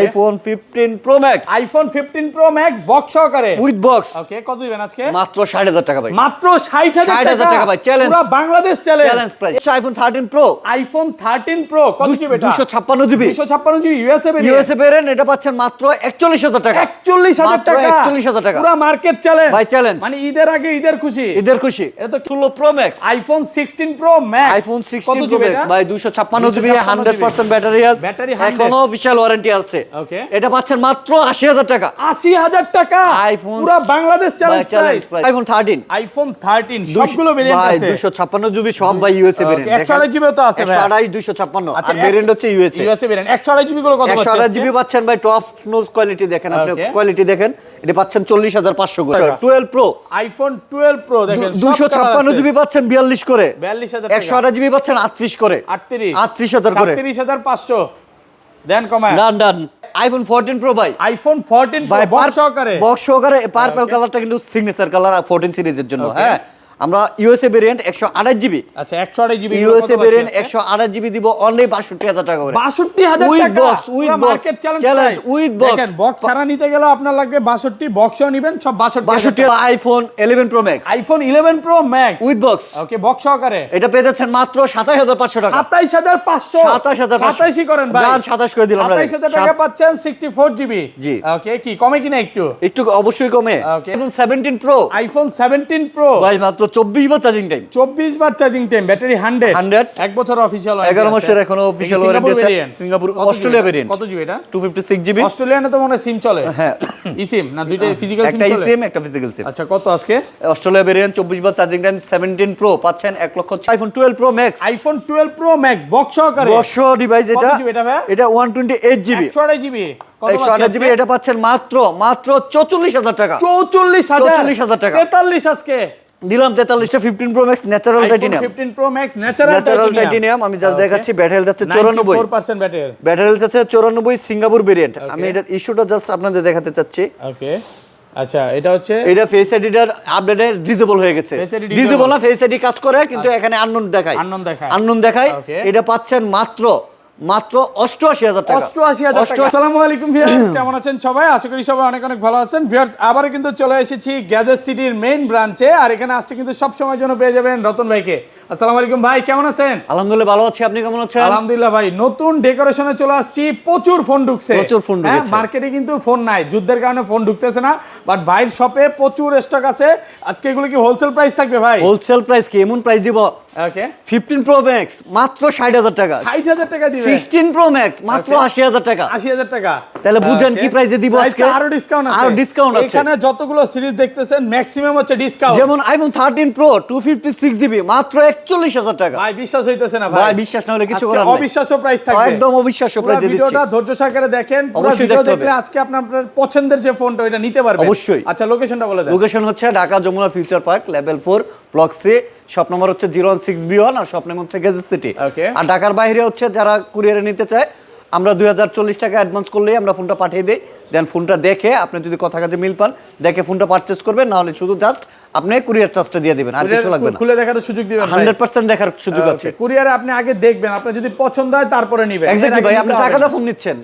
IPhone 15 pro max iPhone 15 pro max box সহকারে with box. ওকে, কত দিবেন আজকে? মাত্র 60,000 টাকা ভাই। মাত্র 60,000 টাকা ভাই, চ্যালেঞ্জ। পুরো Bangladesh challenge. Challenge price. IPhone 13 pro, iPhone 13 pro কত জিবি এটা? 256 GB. 256 GB USA variant. USA variant, এটা পাচ্ছেন মাত্র 41,000 টাকা। 41,000 টাকা। 41,000 টাকা। পুরো মার্কেট চ্যালেঞ্জ ভাই, চ্যালেঞ্জ। মানে ঈদের আগে ঈদের খুশি। ঈদের খুশি। এটা তো 16 pro max. IPhone 16 pro max. IPhone 16 pro max ভাই, 256 জিবি, 100% ব্যাটারি হেলথ। ব্যাটারি 100। এখনো অফিশিয়াল ওয়ারেন্টি আছে। ওকে, এটা পাচ্ছেন মাত্র 80,000 টাকা। 80,000 টাকা। আইফোন পুরো Bangladesh challenge price. IPhone 13, iPhone 13 সবগুলো ভেরিয়েন্ট ভাই আছে। 256 জিবি সব ভাই ইউএসএ ভেরিয়েন্ট। 128 জিবি তো আছে ভাই। 128 256 আচ্ছা, আর ভেরিয়েন্ট হচ্ছে ইউএসএ। ইউএসএ ভেরিয়েন্ট 128 জিবি গুলো কত পাচ্ছেন? 128 জিবি পাচ্ছেন ভাই, টপ নোজ কোয়ালিটি দেখেন আপনি, Okay. কোয়ালিটি দেখেন, এটা পাচ্ছেন 40,500 করে। 12 প্রো, আইফোন 12 প্রো দেখেন 256 জিবি পাচ্ছেন 42 করে। 42,000 টাকা। 128 জিবি পাচ্ছেন 38 করে। 38,000 করে। 37,500 দেন কমায়। ডান। আইফোন 14 প্রো ভাই, আইফোন 14 প্রো বক্স সহকারে। বক্স সহকারে। পার্পল কালারটা কিন্তু সিগনেচার কালার 14 সিরিজের জন্য। হ্যাঁ, আমরা ইউএসএ ভেরিয়েন্ট 128 জিবি। আচ্ছা, 128 জিবি ইউএসএ ভেরিয়েন্ট 128 জিবি দিব অনলি 62,000 টাকা করে। 62,000 উইথ টাকা। বক্স, উইথ পুরো box, market challenge challenge with box. দেখেন, বক্স ছাড়া নিতে গেলে আপনার লাগবে 62, বক্সও নেবেন সব 62। IPhone 11 pro max, iPhone 11 pro max with box. Okay, box সহকারে। এটা পেয়ে যাচ্ছেন মাত্র 27,500 টাকা। 27,500। 27,500 27 করেন ভাই। জান 27 করে দিলাম ভাই। 27,000 টাকা পাচ্ছেন 64 জিবি। জি। ওকে, কি কমে কিনা একটু? একটু অবশ্যই কমে। Okay. IPhone 17 pro iPhone 17 pro ভাই, মাত্র 24 বার চার্জিং টাইম। 24 বার চার্জিং টাইম, ব্যাটারি 100 এক বছর অফিশিয়াল 11 মাসের এখনো অফিশিয়াল ওয়ারেন্টি আছে। Singapore, Australia variant. কত জিবি এটা? 256 জিবি। অস্ট্রেলিয়ানে তো মনে হয় সিম চলে। হ্যাঁ, ই সিম না, দুইটা ফিজিক্যাল সিম একটা চলে। সিম একটা ফিজিক্যাল সিম। আচ্ছা, কত আজকে? অস্ট্রেলিয়া ভেরিয়েন্ট 24 বার চার্জিং টাইম 17 প্রো পাচ্ছেন 1 লক্ষ। IPhone 12 pro max, iPhone 12 pro max box সহকারে। বর্ষ ডিভাইস এটা। কত জিবি এটা ভাই? এটা 128 জিবি। 128 জিবি। কত 128 জিবি এটা পাচ্ছেন মাত্র 44,000 টাকা। 44,000 টাকা। 43 আজকে দিলাম 43টা 15 pro max natural titanium. 15 pro max natural titanium. আমি জাস্ট দেখাচ্ছি, ব্যাটারি হেলথ আছে 94। 94% ব্যাটারি। ব্যাটারি হেলথ আছে 94, সিঙ্গাপুর ভেরিয়েন্ট। আমি এটার ইস্যুটা জাস্ট আপনাদের দেখাতে চাচ্ছি। ওকে, আচ্ছা, এটা হচ্ছে এটা ফেস আইডিটার আপডেটে ডিসেবল হয়ে গেছে। ডিসেবল না, ফেস আইডি কাজ করে কিন্তু এখানে আননোন দেখায়। আননোন দেখায়। এটা পাচ্ছেন মাত্র 88,000 টাকা। 88,000 টাকা। আসসালামু আলাইকুম ভিউয়ার্স, কেমন আছেন সবাই? আশা করি সবাই অনেক অনেক ভালো আছেন। ভিউয়ার্স, আবারো কিন্তু চলে এসেছি গ্যাজেট সিটির মেইন ব্রাঞ্চে। আর এখানে আসছে কিন্তু সব সময়ের জন্য পেয়ে যাবেন রতন ভাইকে। আসসালামু আলাইকুম ভাই, কেমন আছেন? আলহামদুলিল্লাহ ভালো আছি, আপনি কেমন আছেন? আলহামদুলিল্লাহ ভাই, নতুন ডেকোরেশনে চলে আসছি। প্রচুর ফোন ঢুকছে, প্রচুর ফোন ঢুকছে। মার্কেটে কিন্তু ফোন নাই, যুদ্ধের কারণে ফোন ঢুকতেছে না, বাট ভাইয়ের শপে প্রচুর স্টক আছে। আজকে এগুলো কি হোলসেল প্রাইস থাকবে ভাই? হোলসেল প্রাইস কি, এমন প্রাইস দিব। ওকে, 15 প্রো ম্যাক্স মাত্র 60,000 টাকা। 60,000 টাকা দিবেন। 16 প্রো ম্যাক্স মাত্র 80,000 টাকা। 80,000 টাকা। তাহলে বুঝেন কি প্রাইসে দিব আজকে। আরো ডিসকাউন্ট আছে। আরো ডিসকাউন্ট আছে। এখানে যতগুলো সিরিজ দেখতেছেন ম্যাক্সিমাম হচ্ছে ডিসকাউন্ট। যেমন আইফোন 13 প্রো 256 জিবি মাত্র 41,000 টাকা। ভাই বিশ্বাস হইতেছে না ভাই। ভাই বিশ্বাস না হলে কিছু করার নাই। অবিশ্বাস্য প্রাইস থাকবে। একদম অবিশ্বাস্য প্রাইসে দিচ্ছি। ভিডিওটা ধৈর্য সহকারে দেখেন। পুরো ভিডিও দেখলে আজকে আপনার পছন্দের যে ফোনটা ওটা নিতে পারবেন। অবশ্যই। আচ্ছা, লোকেশনটা বলে দেন। লোকেশন হচ্ছে Dhaka Jamuna future park level 4 block C. Shop number হচ্ছে 016B1 আর শপ নেম হচ্ছে গ্যাজেট সিটি। আর ঢাকার বাইরে হচ্ছে যারা কুরিয়ারে নিতে চায়, আমরা 2040 টাকা অ্যাডভান্স করলেই আমরা ফোনটা পাঠিয়ে দেই। দেন ফোনটা দেখে আপনি যদি কথা কাজে মিল পান, দেখে ফোনটা পারচেজ করবেন, না হলে শুধু জাস্ট আপনি কুরিয়ার চার্জটা দিয়ে দিবেন, আর কিছু লাগবে না। খুলে দেখার সুযোগ দিবেন। 100% দেখার সুযোগ আছে। কুরিয়ারে আপনি আগে দেখবেন, আপনার যদি পছন্দ হয় তারপরে নেবেন। এক্স্যাক্টলি ভাই, আপনি টাকা দিয়ে ফোন নিচ্ছেন,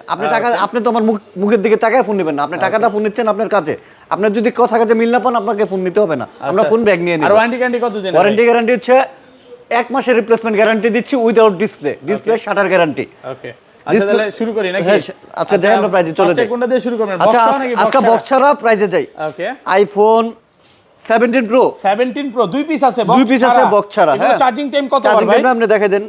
আপনি তো আমার মুখের দিকে তাকায় ফোন নেবেন না, আপনি টাকা দিয়ে ফোন নিচ্ছেন আপনার কাছে। আপনার যদি কথা কাজে মিল না পান, আপনাকে ফোন নিতে হবে না, আমরা ফোন ব্যাগ নিয়ে নিব। আর ওয়ারেন্টি গ্যারান্টি কত দিন? ওয়ারেন্টি গ্যারান্টি হচ্ছে 1 মাসের রিপ্লেসমেন্ট গ্যারান্টি দিচ্ছি উইদাউট ডিসপ্লে শাটার গ্যারান্টি। ওকে, আচ্ছা তাহলে শুরু করি নাকি? আচ্ছা যাই আমরা প্রাইজে চলে যাই। কোনটা দিয়ে শুরু করবেন? আচ্ছা আজকে বক্স ছাড়া প্রাইজে যাই। ওকে, আইফোন 17 প্রো 17 প্রো দুই পিস আছে, দুই পিস আছে বক্স ছাড়া। হ্যাঁ, চার্জিং টাইম কত বার ভাই? চার্জিং টাইম আপনি দেখাই দেন,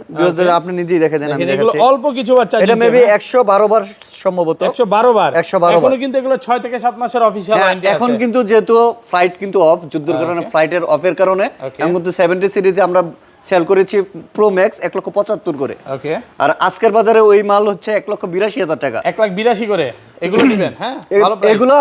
আপনি নিজেই দেখাই দেন। আমি এগুলো দেখাচ্ছি অল্প কিছু বার চার্জিং। এটা মেবি 112 বার সম্ভবত। 112 বার। 112 বার। এখন কিন্তু এগুলো 6 থেকে 7 মাসের অফিশিয়াল ওয়ারেন্টি আছে। এখন কিন্তু যেহেতু ফ্লাইট কিন্তু অফ, যুদ্ধের কারণে ফ্লাইটের অফের কারণে এখন কিন্তু 70 সিরিজে আমরা সেল করেছি প্রো ম্যাক্স 1,75,000 করে। ওকে, আর আজকের বাজারে ওই মাল হচ্ছে 1,82,000 টাকা। 1,82,000 করে এগুলো দিবেন। হ্যাঁ, ভালো প্রাইস। এগুলো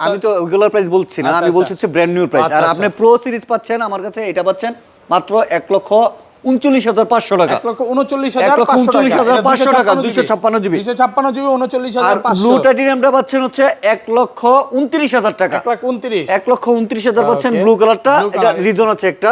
আমি তো ওইগুলোর প্রাইস বলছি না, আমি বলছি হচ্ছে ব্র্যান্ড নিউ প্রাইস। আর আপনি প্রো সিরিজ পাচ্ছেন আমার কাছে, এটা পাচ্ছেন মাত্র 1,39,500 টাকা। 1,39,500 টাকা 256 জিবি। 256 জিবি 39,500। ব্লু টাইটেনিয়ামটা পাচ্ছেন হচ্ছে 1,29,000 টাকা। 1,29,000 পাচ্ছেন ব্লু কালারটা। এটা রিজন আছে একটা,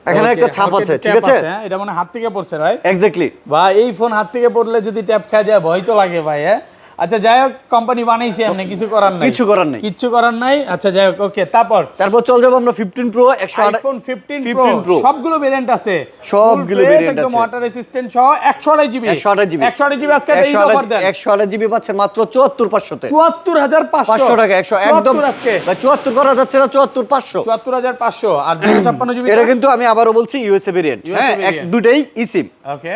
এখানে একটা ছাপ আছে, ঠিক আছে? হ্যাঁ, এটা মানে হাত থেকে পড়ছে ভাই। এক্স্যাক্টলি ভাই, এই ফোন হাত থেকে পড়লে যদি ট্যাপ খায় যায়, ভয় তো লাগে ভাই। হ্যাঁ, আচ্ছা যাই হোক কোম্পানি বানাইছে এমনি কিছু করার নাই, কিচ্ছু করার নাই। আচ্ছা যাই হোক, ওকে। তারপর চলে যাব আমরা 15 প্রো আইফোন 15 প্রো সবগুলো ভেরিয়েন্ট আছে, সবগুলো ভেরিয়েন্ট আছে, একদম ওয়াটার রেসিস্ট্যান্ট সহ 128 জিবি 128 জিবি আজকে এই অফার দেন 128 জিবি পাচ্ছেন মাত্র 74500 তে, 74500 টাকা। 100 একদম আজকে 74 করা যাচ্ছে না, 74500 74500। আর 256 জিবি এটা কিন্তু আমি আবারও বলছি ইউএসএ ভেরিয়েন্ট, হ্যাঁ দুটেই ইসিম। ওকে।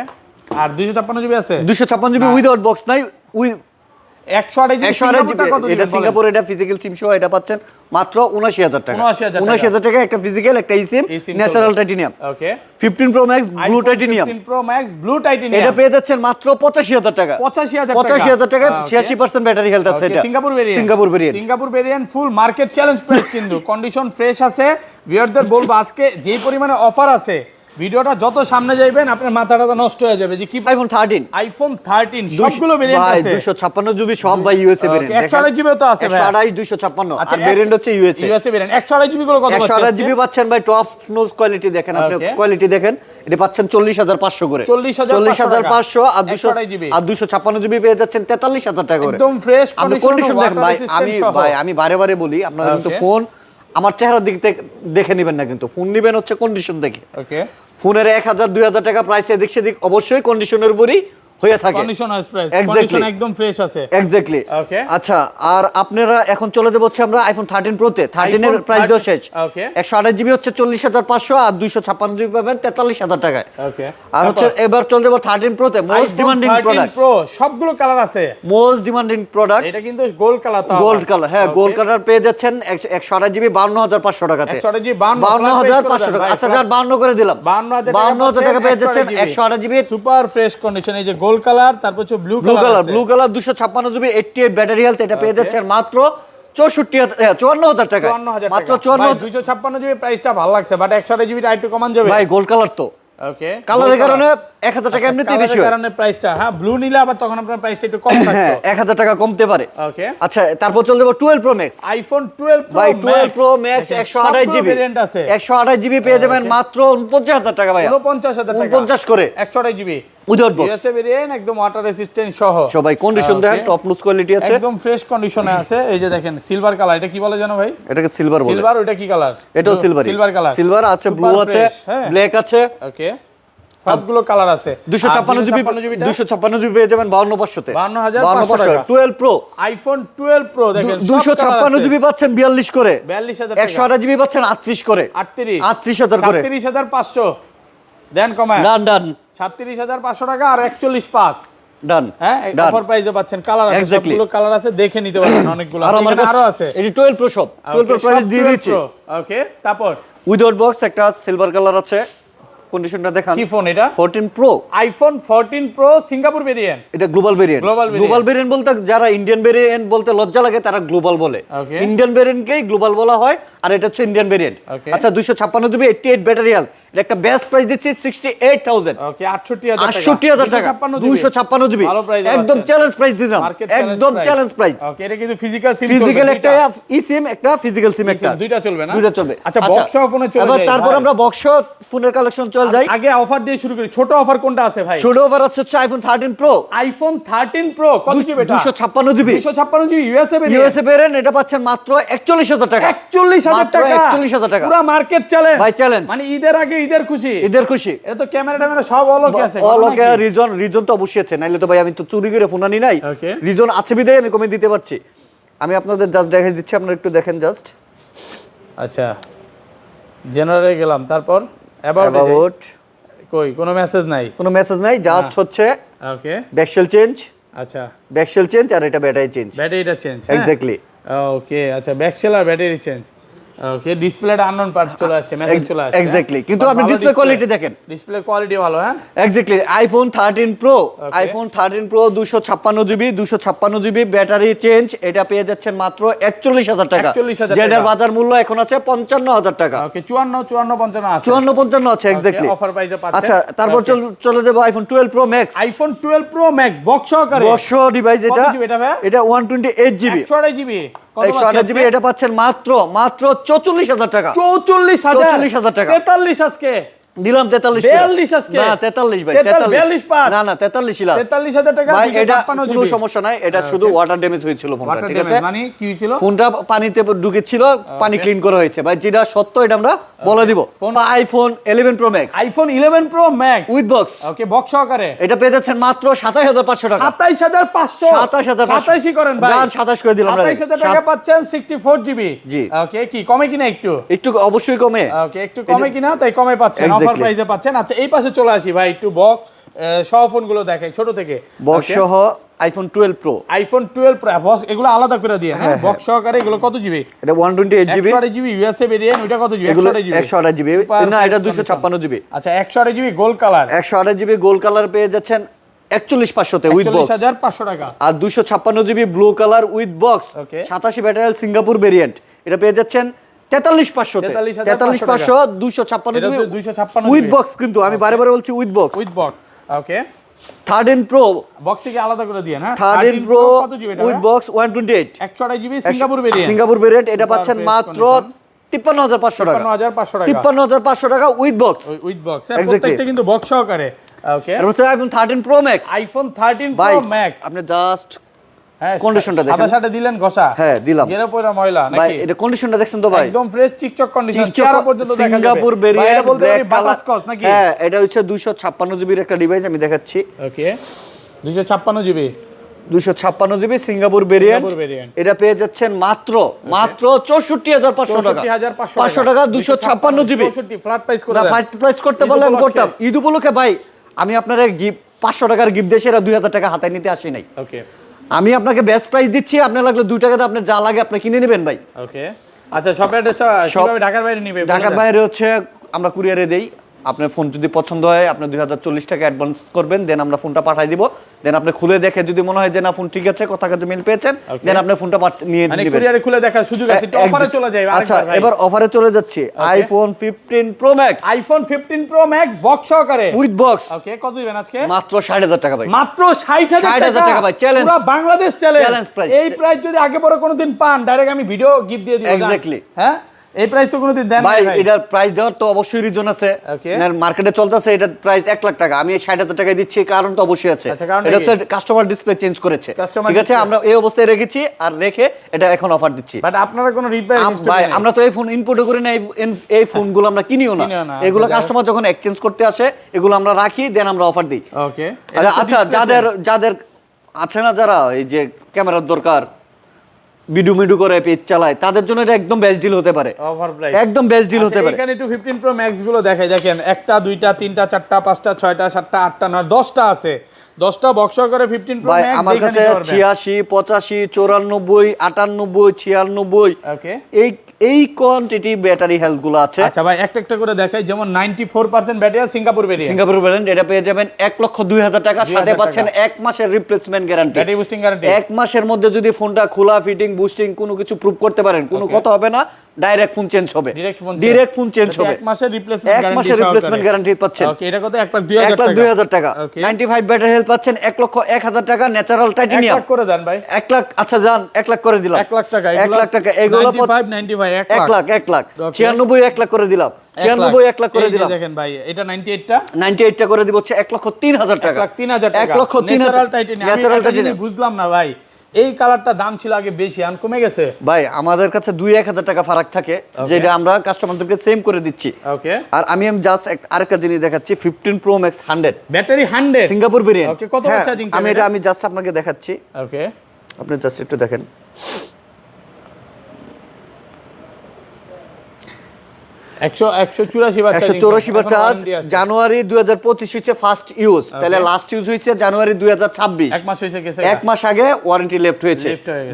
আর 256 জিবি আছে, 256 জিবি উইদাউট বক্স নাই, 128 জিবি এটা সিঙ্গাপুর, এটা ফিজিক্যাল সিম সহ এটা পাচ্ছেন মাত্র 79000 টাকা। 79000 টাকা একটা ফিজিক্যাল, একটা ইসিম ন্যাচারাল টাইটেনিয়াম। ওকে। 15 pro max blue titanium, 15 pro max blue titanium এটা পেয়ে যাচ্ছেন মাত্র 85000 টাকা। 85000 টাকা, 86% ব্যাটারি হেলথ আছে। এটা সিঙ্গাপুর ভেরিয়েন্ট ফুল মার্কেট চ্যালেঞ্জ প্রাইস, কিন্তু কন্ডিশন ফ্রেশ আছে। ভিউয়ারদের বলবো আজকে যেই পরিমাণে অফার আছে, ভিডিওটা যত সামনে যাইবেন আপনার মাথাটা নষ্ট হয়ে যাবে যে কি আইফোন 13 সবগুলো ভেরিয়েন্ট আছে। 256 জিবি সব ভাই ইউএসএ ভেরিয়েন্ট, 128 জিবি তো আছে ভাই, 128 256 আর ভেরিয়েন্ট হচ্ছে ইউএসএ ভেরিয়েন্ট। 128 জিবি গুলো কত পাচ্ছেন? 128 জিবি পাচ্ছেন ভাই টপ নোজ কোয়ালিটি, দেখেন আপনি কোয়ালিটি দেখেন, এটা পাচ্ছেন 40500 করে, 40500 আর 256 জিবি পেয়ে যাচ্ছেন 43000 টাকা করে, একদম ফ্রেশ কন্ডিশন। দেখেন ভাই আমি বারে বারে বলি, আপনারা কিন্তু ফোন আমার চেহারার দিক থেকে দেখে নেবেন না, কিন্তু ফোন নেবেন হচ্ছে কন্ডিশন দেখে। ওকে। ফোনের 1000 2000 টাকা প্রাইস এদিক সেদিক অবশ্যই কন্ডিশনের উপরই হয়ে থাকে, কন্ডিশন একদম ফ্রেশ আছে। এক্স্যাক্টলি। ওকে। আচ্ছা, আর আপনারা এখন চলে যাব হচ্ছে আমরা আইফোন 13 প্রো তে। 13 এর প্রাইস দাও শেষ। ওকে। 128 জিবি হচ্ছে 40500 আর 256 জিবি পাবেন 43000 টাকায়। ওকে। আর হচ্ছে এবার চলে যাব 13 প্রো তে, মোস্ট ডিমান্ডিং প্রোডাক্ট। প্রো সবগুলো কালার আছে, মোস্ট ডিমান্ডিং প্রোডাক্ট। এটা কিন্তু গোল্ড কালার, গোল্ড কালার, হ্যাঁ গোল্ড কালার পেয়ে যাচ্ছেন 128 জিবি 52500 টাকাতে, 128 জিবি 52500 টাকা। আচ্ছা যার 52 করে দিলাম, 52000 টাকা পেয়ে যাচ্ছেন 128 জিবি সুপার ফ্রেশ কন্ডিশন। এই যে গোল্ড কালার, তারপর হচ্ছে blue colour 256 GB 88 battery health, এটা পেয়ে যাচ্ছেন মাত্র 54000 টাকা, মাত্র 256 জিবি প্রাইসটা ভালো লাগছে, বাট 128 জিবিটা একটু কমান যাবে ভাই। গোল্ড কালার তো ওকে, কালারের কারণে 1000 টাকা এমনিতেই বেশি হয়, কারণে প্রাইসটা, হ্যাঁ ব্লু নিলে আবার তখন আপনার প্রাইসটা একটু কম থাকতো, 1000 টাকা কমতে পারে। ওকে। আচ্ছা তারপর চলে যাব 12 প্রো ম্যাক্স, আইফোন 12 প্রো ভাই 12 প্রো ম্যাক্স 128 জিবি ভেরিয়েন্ট আছে, 128 জিবি পেয়ে যাবেন মাত্র 49000 টাকা ভাই, 49000 টাকা, 49 করে 128 GB without box USA variant, একদম ওয়াটার রেসিস্ট্যান্ট সহ। সবাই কন্ডিশন দেখেন, টপ নোজ কোয়ালিটি আছে, একদম ফ্রেশ কন্ডিশনে আছে। এই যে দেখেন সিলভার কালার, এটা কি বলে জানো ভাই? এটাকে সিলভার বলে। সিলভার, ওটা কি কালার? এটাও সিলভার, সিলভার কালার, সিলভার আছে, ব্লু আছে, ব্ল্যাক আছে। ওকে, সবগুলো কালার আছে। 256 জিবি পেয়ে যাবেন 52500 তে, 52500 টাকা। 12 প্রো আইফোন 12 প্রো দেখেন 256 জিবি পাচ্ছেন 42 করে, 42000 টাকা। 128 জিবি পাচ্ছেন 38 করে, 38000 করে, 37500 দেন কমায়, ডান 37500 টাকা আর 41.5 ডান, হ্যাঁ অফার প্রাইসে পাচ্ছেন। কালার আছে, সবগুলো কালার আছে, দেখে নিতে পারবেন, অনেকগুলো আছে, এখানে আরো আছে। এই 12 প্রো সব 12 প্রো প্রাইস দিয়ে দিচ্ছি। ওকে, তারপর উইদাউট বক্স একটা সিলভার কালার আছে, কন্ডিশনটা দেখান। কি ফোন এটা? 14 pro, iPhone 14 pro Singapore variant, এটা গ্লোবাল ভেরিয়েন্ট। গ্লোবাল ভেরিয়েন্ট বলতে যারা ইন্ডিয়ান ভেরিয়েন্ট বলতে লজ্জা লাগে তারা গ্লোবাল বলে, ইন্ডিয়ান ভেরিয়েন্টকেই গ্লোবাল বলা হয়, আর এটা হচ্ছে ইন্ডিয়ান ভেরিয়েন্ট। আচ্ছা 256 জিবি 88 ব্যাটারি হেলথ, এটা একটা বেস্ট প্রাইস দিচ্ছি 68000। ওকে, 68000 টাকা, 68000 টাকা 256 জিবি, একদম চ্যালেঞ্জ প্রাইস দিলাম, একদম চ্যালেঞ্জ প্রাইস। ওকে, এটা কিন্তু ফিজিক্যাল সিম, ফিজিক্যাল একটা ই সিম, একটা ফিজিক্যাল সিম, একটা দুইটা চলবে না? দুইটা চলবে। আচ্ছা বক্স ফোনে চলে এবার যাই, তারপর আমরা বক্স ফোনের কালেকশন চল যাই। আগে অফার দিয়ে শুরু করি। ছোট অফার কোনটা আছে ভাই? ছোট অফার আছে আইফোন 13 প্রো, আইফোন 13 প্রো কত জিবি এটা? 256 জিবি, 256 জিবি ইউএসএ ভেরিয়েন্ট, এটা পাচ্ছেন মাত্র 41000 টাকা, 41000 টাকা, 41000 টাকা, পুরো মার্কেট চ্যালেঞ্জ ভাই, চ্যালেঞ্জ মানে ঈদের আগে ঈদের খুশি, ঈদের খুশি। এটা তো ক্যামেরা সব অলকে আছে, অলকে রিজন তো অবশ্যই আছে, নাইলে তো ভাই আমি তো চুরি করে ফোন আনি নাই, রিজন আছে বিধায় আমি কমে দিতে পারছি। আমি আপনাদের জাস্ট দেখাই দিচ্ছি, আপনারা একটু দেখেন জাস্ট। আচ্ছা জেনারেলে গেলাম, তারপর অ্যাবাউট কই কোনো মেসেজ নাই, কোনো মেসেজ নাই, জাস্ট হচ্ছে ওকে ব্যাকশেল চেঞ্জ। আচ্ছা ব্যাকশেল চেঞ্জ আর এটা ব্যাটারি চেঞ্জ, ব্যাটারিটা চেঞ্জ, এক্স্যাক্টলি। ওকে, আচ্ছা ব্যাকশেল আর ব্যাটারি চেঞ্জ। ওকে, ডিসপ্লেটা আননোন পার্ট চলে আসছে, মেসেজ চলে আসছে, এক্স্যাক্টলি। কিন্তু আপনি ডিসপ্লে কোয়ালিটি দেখেন, ডিসপ্লে কোয়ালিটি ভালো, হ্যাঁ exactly. IPhone 13 pro, iPhone 13 pro 256 GB, 256 GB battery change, এটা পেয়ে যাচ্ছেন মাত্র 41000 টাকা, যেটার বাজার মূল্য এখন আছে 55000 টাকা। ওকে, 54 55 আছে, 54 55 আছে, এক্স্যাক্টলি অফার প্রাইসে পাচ্ছেন। আচ্ছা তারপর চলে যাব iPhone 12 pro max, iPhone 12 pro max box সহকারে, বক্স ডিভাইস, এটা 128 জিবি, 128 জিবি, 128 জিবি, এটা পাচ্ছেন মাত্র 44000 টাকা, 44000 টাকা, 43 আজকে দিলাম 43 42 আজকে না 43 ভাই 42 পাঁচ। না না 43 লাস্ট 43000 টাকা ভাই এটা 256 কোনো জিবি সমস্যা নাই, এটা শুধু ওয়াটার ড্যামেজ হয়েছিল ফোনটা, ঠিক আছে? মানে কি হয়েছিল? ফোনটা পানিতে ঢুকেছিল, পানি ক্লিন করা হয়েছে ভাই, যেটা সত্য এটা আমরা বলে দিব। IPhone 11 pro max, iPhone 11 pro max with box, okay box সহকারে এটা পেয়ে যাচ্ছেন মাত্র 27500 টাকা। 27500 27500 27 করেন ভাই, জান 27 করে দিলাম ভাই। 27000 টাকা পাচ্ছেন 64 জিবি। জি। ওকে কি কমে কিনা একটু অবশ্যই কমে, ওকে একটু কমে কিনা, তাই কমে পাচ্ছেন, অফার Exactly. প্রাইসে পাচ্ছেন। আচ্ছা এই পাশে চলে আসি ভাই, একটু বক্স সহ ফোনগুলো দেখাই ছোট থেকে। বক্স সহ iPhone 12 pro, iPhone 12 pro box এগুলো আলাদা করে দিয়ে, হ্যাঁ বক্স সহকারে এগুলো কত জিবি? এটা 128 জিবি, 128 জিবি ইউএসএ ভেরিয়েন্ট, ওটা কত জিবি? এগুলো 128 জিবি 128 জিবি না, এটা 256 জিবি। আচ্ছা 128 GB gold colour, 128 GB gold colour পেয়ে যাচ্ছেন 41500 তে উইথ বক্স, 41500 টাকা। আর 256 GB blue colour with box, Okay. 87 battery Singapore variant, এটা পেয়ে যাচ্ছেন 43500 তে। 43500 256 এটা জিবি হচ্ছে 256 উইথ বক্স, কিন্তু আমি বারে বারে বলছি with box. With box okay 13 pro, box থেকে আলাদা করে দিয়ে, হ্যাঁ 13 প্রো কত জিবি এটা? With box 128 128 GB Singapore variant, Singapore variant, এটা পাচ্ছেন Super মাত্র face 53500 টাকা। 55500 টাকা 53500 টাকা with box, with box, Exactly. প্রত্যেকটা কিন্তু বক্স সহকারে। ওকে আর হচ্ছে আইফোন 13 প্রো ম্যাক্স। আইফোন 13 ভাই প্রো ম্যাক্স, আপনি জাস্ট হ্যাঁ conditionটা দেখেন। সাদা সাদা দিলেন ঘষা, হ্যাঁ দিলাম যেটা পয়লা ময়লা ভাই, নাকি? এটা কন্ডিশনটা দেখছেন তো ভাই, একদম ফ্রেশ চিকচক কন্ডিশন, চিকচক চেহারা পর্যন্ত দেখা যাবে। সিঙ্গাপুর ভাই, ভেরিয়েন্ট এটা বলতে পারি বাটাস কস নাকি? হ্যাঁ এটা হচ্ছে 256 জিবির একটা ডিভাইস, আমি দেখাচ্ছি। ওকে 256 GB 256 GB Singapore variant, Singapore variant, এটা পেয়ে যাচ্ছেন মাত্র 64500 টাকা। 500 টাকা 256 জিবি 64 ফ্ল্যাট প্রাইস করে না, দেন। ফাইট প্রাইস করতে পারলে আমি করতাম। ঈদ উপলক্ষে ভাই আমি আপনারা গিফট 500 টাকার গিফট দিয়ে সেটা 2000 টাকা হাতে নিতে আসি নাই। ওকে আমি আপনাকে বেস্ট প্রাইস দিচ্ছি, আপনার লাগলে 2 টাকাতে আপনি যা লাগে আপনি কিনে নেবেন ভাই। ওকে আচ্ছা শপের অ্যাড্রেসটা কিভাবে ঢাকার বাইরে নিবে? ঢাকার বাইরে হচ্ছে আমরা কুরিয়ারে দেই। আপনার ফোন যদি পছন্দ হয় আপনি 2040 টাকা অ্যাডভান্স করবেন, দেন আমরা ফোনটা পাঠিয়ে দিব। দেন আপনি খুলে দেখে যদি মনে হয় যে না ফোন ঠিক আছে, কথা কাজে মিল পেয়েছেন, দেন আপনি ফোনটা নিয়ে মানে নেবেন। কুরিয়ারে খুলে দেখার সুযোগ আছে, একটু অফারে চলে যাই আচ্ছা এবার অফারে চলে যাচ্ছে iPhone 15 pro max, iPhone 15 pro max box সহকারে উইথ বক্স ওকে কত দিবেন আজকে? মাত্র 60000 টাকা ভাই, মাত্র 60000 60,000 টাকা ভাই, চ্যালেঞ্জ পুরো বাংলাদেশ চ্যালেঞ্জ চ্যালেঞ্জ প্রাইস। এই প্রাইস যদি আগে পরে কোনোদিন পান ডাইরেক্ট আমি ভিডিও গিফট দিয়ে দিব। Exactly. হ্যাঁ এই প্রাইস তো কোনোদিন দেন ভাই নাই ভাই। এটার প্রাইস দেওয়ার তো অবশ্যই রিজন আছে। Okay. মার্কেটে চলতেছে এটার প্রাইস 1 লাখ টাকা, আমি 60000 টাকায় দিচ্ছি, কারণ তো অবশ্যই আছে। আচ্ছা, কারণ এটা হচ্ছে কাস্টমার ডিসপ্লে চেঞ্জ করেছে, Customer ঠিক আছে? display। আমরা এই অবস্থায় রেখেছি আর রেখে এটা এখন অফার দিচ্ছি। বাট আপনারা কোনো রিপ্লাই ভাই আমরা তো এই ফোন ইম্পোর্টও করি না, এই ফোনগুলো আমরা কিনিও না। কিনিও না, এগুলো আচ্ছা, কাস্টমার যখন এক্সচেঞ্জ করতে আসে এগুলো আমরা রাখি, দেন আমরা অফার দিই। ওকে আচ্ছা যাদের আছে না, যারা এই যে ক্যামেরার দরকার, ভিডিও মিডিও করে পেজ চালায়, তাদের জন্য এটা একদম বেস্ট ডিল হতে পারে, অফার প্রাইস একদম বেস্ট ডিল হতে পারে। এখানে একটু 15 প্রো ম্যাক্স গুলো দেখাই, দেখেন 1টা 2টা 3টা 4টা 5টা 6টা 7টা 8টা 9 10টা আছে, 10টা বক্স করে 15 প্রো ভাই ম্যাক্স আমার কাছে 86 85 94 98 96 ওকে এই কোয়ান্টিটি ব্যাটারি হেলথ গুলো আছে। আচ্ছা ভাই একটা একটা করে দেখাই, যেমন 94% battery Singapore variant, Singapore variant, এটা পেয়ে যাবেন 1,02,000 টাকা, সাথে পাচ্ছেন 1 মাসের replacement guarantee, battery boosting guarantee. 1 মাসের মধ্যে যদি ফোনটা খোলা ফিটিং বুস্টিং কোনো কিছু প্রুভ করতে পারেন, কোনো কথা হবে না, ডাইরেক্ট ফোন চেঞ্জ হবে, ডাইরেক্ট ফোন চেঞ্জ হবে। 1 মাসের রিপ্লেসমেন্ট 1 মাসের রিপ্লেসমেন্ট গ্যারান্টি পাচ্ছেন। ওকে এটা কত? 1,02,000 টাকা। 95 ব্যাটারি হেলথ পাচ্ছেন 1,01,000 টাকা, ন্যাচারাল 1 টাইটানিয়াম। লাখ করে দেন ভাই, 1 লাখ আচ্ছা যান 1 লাখ করে দিলাম, 1 লাখ টাকা 1 লাখ টাকা এগুলো 95 95 1 লাখ 1 লাখ 96 1 লাখ করে দিলাম, 96 1 লাখ করে দিলাম। দেখেন ভাই এটা 98টা 98 টা করে দিব হচ্ছে 1,03,000 টাকা, 1,03,000 টাকা 1,03,000 ন্যাচারাল টাইটানিয়াম। ন্যাচারাল আমি টাইটানিয়াম বুঝলাম না ভাই, এই কালারটা দাম ছিল আগে বেশি, এখন কমে গেছে ভাই। আমাদের কাছে 2-1,000 টাকা ফারাক থাকে, যেটা আমরা কাস্টমারদেরকে সেম করে দিচ্ছি। ওকে আর আমি জাস্ট আরেকটা জিনিস দেখাচ্ছি, 15 pro max 100 battery 100 Singapore variant. Okay কত চার্জিং টাইম? আমি জাস্ট আপনাকে দেখাচ্ছি, ওকে আপনি জাস্ট একটু দেখেন। 184 বার চার্জ, জানুয়ারি 2025 হচ্ছে ফার্স্ট ইউজ, তাহলে লাস্ট ইউজ হয়েছে জানুয়ারি 2026, 1 মাস হয়েছে গেছে, 1 মাস আগে ওয়ারেন্টি লেফট হয়েছে।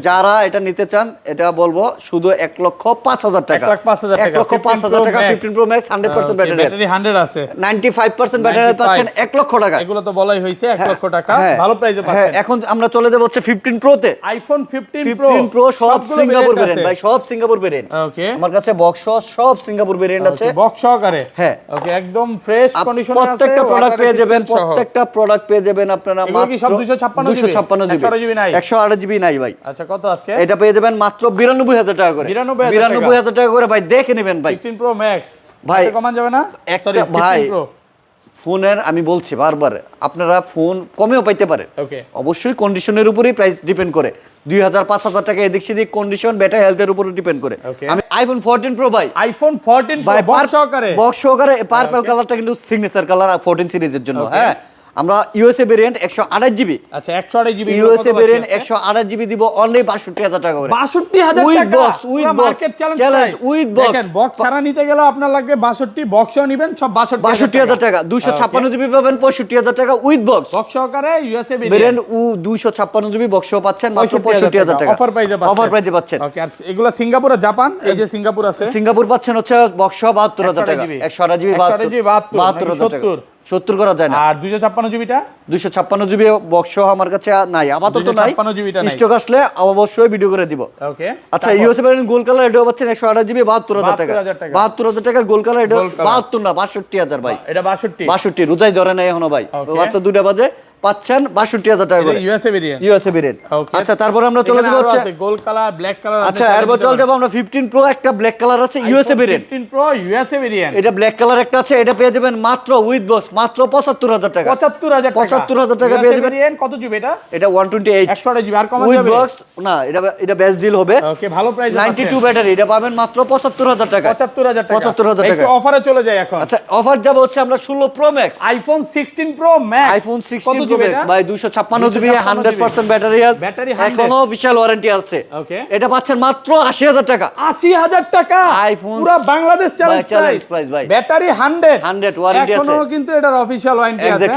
যারা এটা নিতে চান এটা বলবো শুধু 1,05,000 টাকা, 1,05,000 টাকা 15 প্রো ম্যাক্স 100% ব্যাটারি 100 আছে, 95% ব্যাটারি পাচ্ছেন 1 লক্ষ টাকা। এগুলো তো বলাই হয়েছে 1 লক্ষ টাকা, ভালো প্রাইসে পাচ্ছেন। এখন আমরা চলে যাব হচ্ছে 15 প্রোতে। আইফোন 15 প্রো সব সিঙ্গাপুর ভেরিয়েন্ট ভাই, সব সিঙ্গাপুর ভেরিয়েন্ট। ওকে আমার কাছে বক্স সব সিঙ্গাপুর ভেরিয়েন্ট আছে, বক্স সহকারে। হ্যাঁ ওকে একদম ফ্রেশ কন্ডিশনে আছে, প্রত্যেকটা প্রোডাক্ট পেয়ে যাবেন, প্রত্যেকটা প্রোডাক্ট পেয়ে যাবেন আপনারা এগুলো কি সব 256 জিবি? 256 জিবি নাই, 128 জিবি নাই ভাই। আচ্ছা কত আজকে? এটা পেয়ে যাবেন মাত্র 92,000 টাকা করে, 92,000 টাকা করে ভাই, দেখে নেবেন ভাই। 16 প্রো ম্যাক্স ভাই কমান যাবে না একটা ভাই ফোনের আমি বলছি বারবার আপনারা ফোন কমেও পাইতে পারে অবশ্যই কন্ডিশনের উপরেই প্রাইস ডিপেন্ড করে 2000-5000 টাকা এদিক সেদিক কন্ডিশন ব্যাটারি হেলথের উপরে ডিপেন্ড করে আমি আইফোন 14 প্রো ভাই আইফোন 14 প্রো বক্স সহকারে পার্পল কালারটা কিন্তু সিগনেচার কালার 14 সিরিজের জন্য হ্যাঁ আমরা ইউএসএ ভেরিয়েন্ট 128 জিবি আচ্ছা 128 জিবি ইউএসএ ভেরিয়েন্ট 128 জিবি দিব অনলি 62000 টাকা করে 62000 টাকা with box market challenge with box দেখেন বক্স ছাড়া নিতে গেলে আপনার লাগবে 62 বক্সও নেবেন সব 62000 টাকা 256 জিবি পাবেন 65000 টাকা উইথ বক্স বক্স সহকারে ইউএসএ ভেরিয়েন্ট 256 জিবি বক্সও পাচ্ছেন মাত্র 65000 টাকা অফার প্রাইসে পাচ্ছেন ওকে আর এগুলা সিঙ্গাপুর আর জাপান এই যে সিঙ্গাপুর আছে সিঙ্গাপুর পাচ্ছেন হচ্ছে বক্স 72000 টাকা 128 জিবি 72000 টাকা 70 করা যায় না আর 256 জিবিটা 256 জিবি বক্স আমার কাছে নাই আপাতত নাই 256 জিবিটা নাই স্টক আসলে অবশ্যই ভিডিও করে দিব ওকে আচ্ছা ইউএসএ ভেরিয়েন্ট গোল্ড কালার এটাও পাচ্ছেন 128 জিবি 72000 টাকা 72000 টাকা গোল্ড কালার এটা 72 না 62000 ভাই এটা 62 রোজাই ধরে নাই এখনো ভাই মাত্র 2টা বাজে পাচ্ছেন 62000 টাকা করে ইউএসএ ভেরিয়েন্ট আচ্ছা তারপর আমরা চলে যাব আছে গোল্ড কালার ব্ল্যাক কালার আচ্ছা এরপর চলে যাব আমরা 15 প্রো একটা ব্ল্যাক কালার আছে USA variant 15 pro USA variant এটা ব্ল্যাক কালার একটা আছে এটা পেয়ে যাবেন মাত্র উইথ বক্স মাত্র 75000 টাকা 75000 টাকা পেয়ে যাবেন কত জিবি এটা 128 128 জিবি আর কম যাবে উইথ বক্স না এটা বেস্ট ডিল হবে ওকে ভালো প্রাইস 92 ব্যাটারি এটা পাবেন মাত্র 75000 টাকা 75000 টাকা একটু অফারে চলে যায় এখন আচ্ছা অফার যাব হচ্ছে আমরা 16 pro max iPhone 16 pro max iPhone 16 pro max ভাই 256 জিবি 100% ব্যাটারি হেলথ এখনো অফিশিয়াল ওয়ারেন্টি আছে এটা পাচ্ছেন মাত্র 80000 টাকা 80000 টাকা আইফোন পুরো বাংলাদেশ চ্যালেঞ্জ প্রাইস ভাই ব্যাটারি 100 ওয়ারেন্টি আছে এখনো কিন্তু এটার অফিশিয়াল ওয়ারেন্টি আছে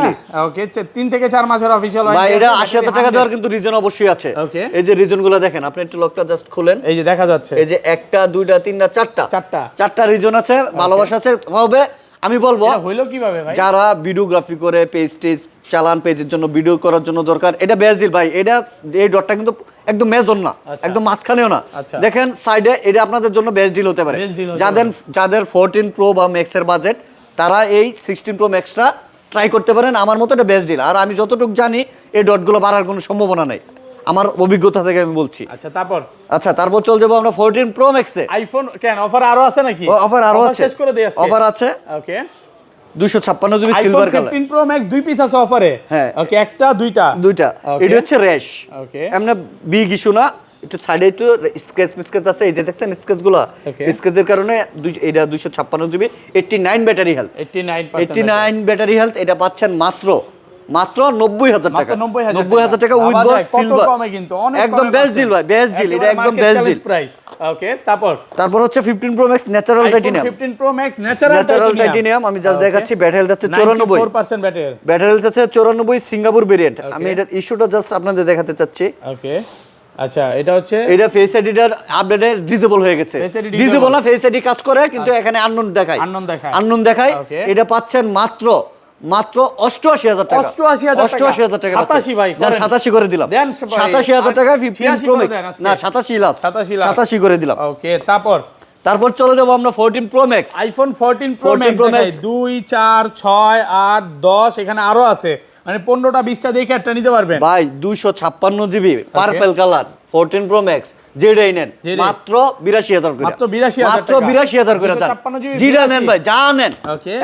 ওকে 3 থেকে 4 মাসের অফিশিয়াল ওয়ারেন্টি ভাই এটা 80000 টাকা দেওয়ার কিন্তু রিজন অবশ্যই আছে এই যে রিজনগুলো দেখেন আপনি একটু লকটা জাস্ট খুলেন এই যে দেখা যাচ্ছে এই যে একটা দুইটা তিনটা চারটা রিজন আছে ভালোবাসা আছে হবে আমি বলবো হইলো কিভাবে ভাই যারা ভিডিওগ্রাফি করে পেজ চালান পেজের জন্য ভিডিও করার জন্য দরকার এটা বেস্ট ডিল ভাই এটা এই ডটটা কিন্তু একদম মেজর না একদম মাঝখানেও না দেখেন সাইডে এটা আপনাদের জন্য বেস্ট ডিল হতে পারে যাদের 14 প্রো বা ম্যাক্স এর বাজেট তারা এই 16 প্রো ম্যাক্সটা ট্রাই করতে পারেন আমার মতো এটা বেস্ট ডিল আর আমি যতটুকু জানি এই ডটগুলো বাড়ার কোনো সম্ভাবনা নেই আমার অভিজ্ঞতা থেকে আমি বলছি আচ্ছা তারপর চল যাবো আমরা 14 প্রো ম্যাক্স এ আইফোন কেন অফার আরো আছে নাকি অফার আরো আছে শেষ করে দেই আজকে অফার আছে ওকে 256 GB silver colour 15 pro max দুই পিস আছে অফারে হ্যাঁ ওকে একটা দুইটা এটা হচ্ছে র্যাশ ওকে এমনি বিগ ইস্যু না একটু সাইডে একটু স্ক্র্যাচ আছে এই যে দেখছেন স্ক্র্যাচগুলো স্ক্র্যাচের কারণে এটা 256 GB 89 battery health 89 battery health এটা পাচ্ছেন মাত্র 90000 টাকা 90000 টাকা উইথ বক্স সিলভার কমে কিন্তু অনেক একদম বেস্ট ডিল ভাই বেস্ট ডিল এটা একদম বেস্ট ডিল প্রাইস ওকে তারপর হচ্ছে 15 pro max natural titanium 15 pro max natural titanium আমি জাস্ট দেখাচ্ছি ব্যাটারি হেলথ আছে 94% ব্যাটারি হেলথ আছে 94 সিঙ্গাপুর ভেরিয়েন্ট আমি এটা ইস্যুটা জাস্ট আপনাদের দেখাতে চাচ্ছি ওকে আচ্ছা এটা হচ্ছে এটা ফেস এডিটর আপডেটে ডিসেবল হয়ে গেছে ডিসেবল না ফেস এডি কাজ করে কিন্তু এখানে আননোন দেখায় এটা পাচ্ছেন মাত্র 88000 টাকা 88000 টাকা 87 ভাই 87 করে দিলাম 87000 টাকা 15 প্রো ম্যাক্স না 87 করে দিলাম ওকে তারপর চলে যাব আমরা 14 pro max iPhone 14 pro max 2 4 6 8 10 এখানে আরো আছে মানে 15টা 20টা দেখে একটা নিতে পারবেন ভাই 256 GB purple colour 14 pro max Jedi নেন মাত্র 82000 করে মাত্র 82000 করে জিডা নেন ভাই জানেন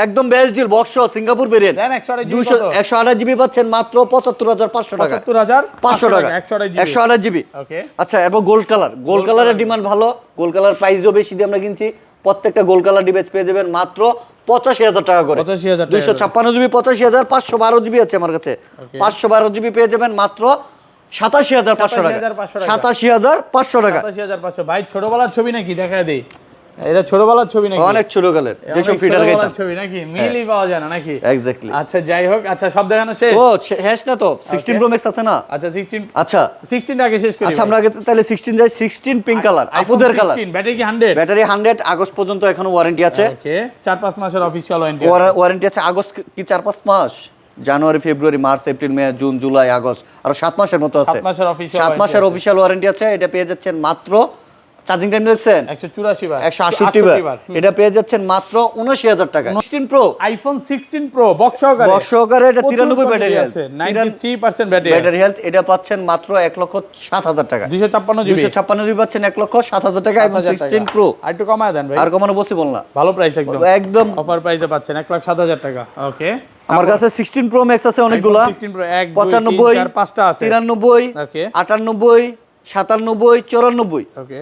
একদম best deal box Singapore variant 128 GB পাচ্ছেন মাত্র 75500 টাকা 75500 টাকা 128 জিবি আচ্ছা এবং গোল্ড কালারের ডিমান্ড ভালো গোল্ড কালার প্রাইসও বেশি দিয়ে আমরা কিনছি প্রত্যেকটা গোল্ড কালার ডিভাইস পেয়ে যাবেন মাত্র 85000 টাকা করে 256 জিবি 85000 512 জিবি আছে আমার কাছে 512 জিবি পেয়ে যাবেন মাত্র 87500 টাকা 87500 টাকা 87500 ভাই ছোটবেলার ছবি নাকি দেখা দেই এটা ছোটবেলার ছবি নাকি অনেক ছোটবেলার যেসব ফিটার গাইতাম ছবি নাকি মিলই পাওয়া যায় না নাকি এক্স্যাক্টলি আচ্ছা যাই হোক আচ্ছা সব দেখানো শেষ ও শেষ না তো 16 প্রো ম্যাক্স আছে না আচ্ছা 16 আগে শেষ করি আচ্ছা আমরা আগে তাহলে 16 যাই 16 পিঙ্ক কালার আপুদের কালার ব্যাটারি কি 100 ব্যাটারি 100 আগস্ট পর্যন্ত এখনো ওয়ারেন্টি আছে ওকে 4-5 মাসের অফিশিয়াল ওয়ারেন্টি আছে আগস্ট কি 4-5 মাস জানুয়ারি ফেব্রুয়ারি মার্চ এপ্রিল মে জুন জুলাই আগস্ট আর 7 মাসের মতো আছে 7 মাসের অফিশিয়াল অফিশিয়াল ওয়ারেন্টি আছে এটা পেয়ে যাচ্ছেন মাত্র চার্জিং টাইম দেখছেন 184 বার 168 বার এটা পেয়ে যাচ্ছেন মাত্র 79000 টাকা 16 প্রো আইফোন 16 প্রো বক্স সহকারে এটা 93 ব্যাটারি আছে 93% ব্যাটারি ব্যাটারি হেলথ এটা পাচ্ছেন মাত্র 1,07,000 টাকা 256 জিবি 256 জিবি পাচ্ছেন 1,07,000 টাকা আইফোন 16 প্রো আর একটু কমায় দেন ভাই আর কমানো পসিবল না ভালো প্রাইস একদম অফার প্রাইসে পাচ্ছেন 1,07,000 টাকা ওকে আমার কাছে 16 প্রো ম্যাক্স আছে অনেকগুলা 16 প্রো 1 95 2 3 4 5টা আছে 93 ওকে 98 97 94 ওকে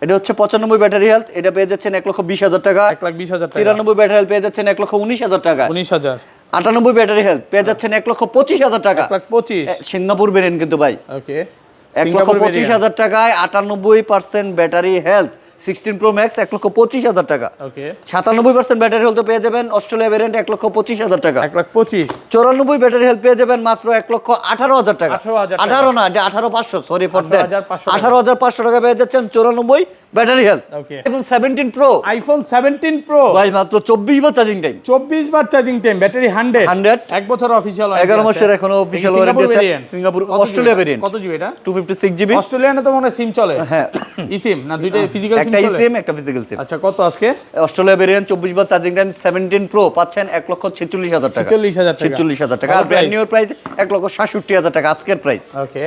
এটা হচ্ছে 95 ব্যাটারি হেলথ এটা পেয়ে যাচ্ছেন 1,20,000 টাকা 1,20,000 টাকা 93 ব্যাটারি হেলথ পেয়ে যাচ্ছেন 1,19,000 টাকা 19,000 98 ব্যাটারি হেলথ পেয়ে যাচ্ছেন 1,25,000 টাকা 1,25,000 সিঙ্গাপুর ভেরিয়েন্ট কিন্তু ভাই ওকে 1,25,000 টাকায় 98% ব্যাটারি হেলথ 16 প্রো ম্যাক্স 1,25,000 টাকা ওকে 97% ব্যাটারি হেলথ পেয়ে যাবেন অস্ট্রেলিয়া ভেরিয়েন্ট 1,25,000 টাকা 1,25,000 94 ব্যাটারি হেলথ পেয়ে যাবেন মাত্র 1,18,000 টাকা 18,000 18 না এটা 18,500 সরি ফর দ্যাট 18,500 18,500 টাকা পেয়ে যাচ্ছেন 94 ব্যাটারি হেলথ ওকে আইফোন 17 প্রো আইফোন 17 প্রো ভাই মাত্র 24 বার চার্জিং টাইম 24 বার চার্জিং টাইম ব্যাটারি 100 এক বছর অফিশিয়াল 11 মাসের এখনো অফিশিয়াল ওয়ারেন্টি আছে সিঙ্গাপুর অস্ট্রেলিয়া ভেরিয়েন্ট কত জিবি এটা 256 জিবি অস্ট্রেলিয়ানে তো মনে সিম চলে হ্যাঁ ই সিম না দুইটা ফিজিক্যাল সিম একটা চলে সিম একটা ফিজিক্যাল সিম আচ্ছা কত আজকে অস্ট্রেলিয়া ভেরিয়েন্ট 24 বার চার্জিং টাইম 17 প্রো পাচ্ছেন 1,46,000 টাকা 46,000 টাকা 46,000 টাকা আর ব্র্যান্ড নিউ প্রাইস 1,67,000 টাকা আজকের প্রাইস ওকে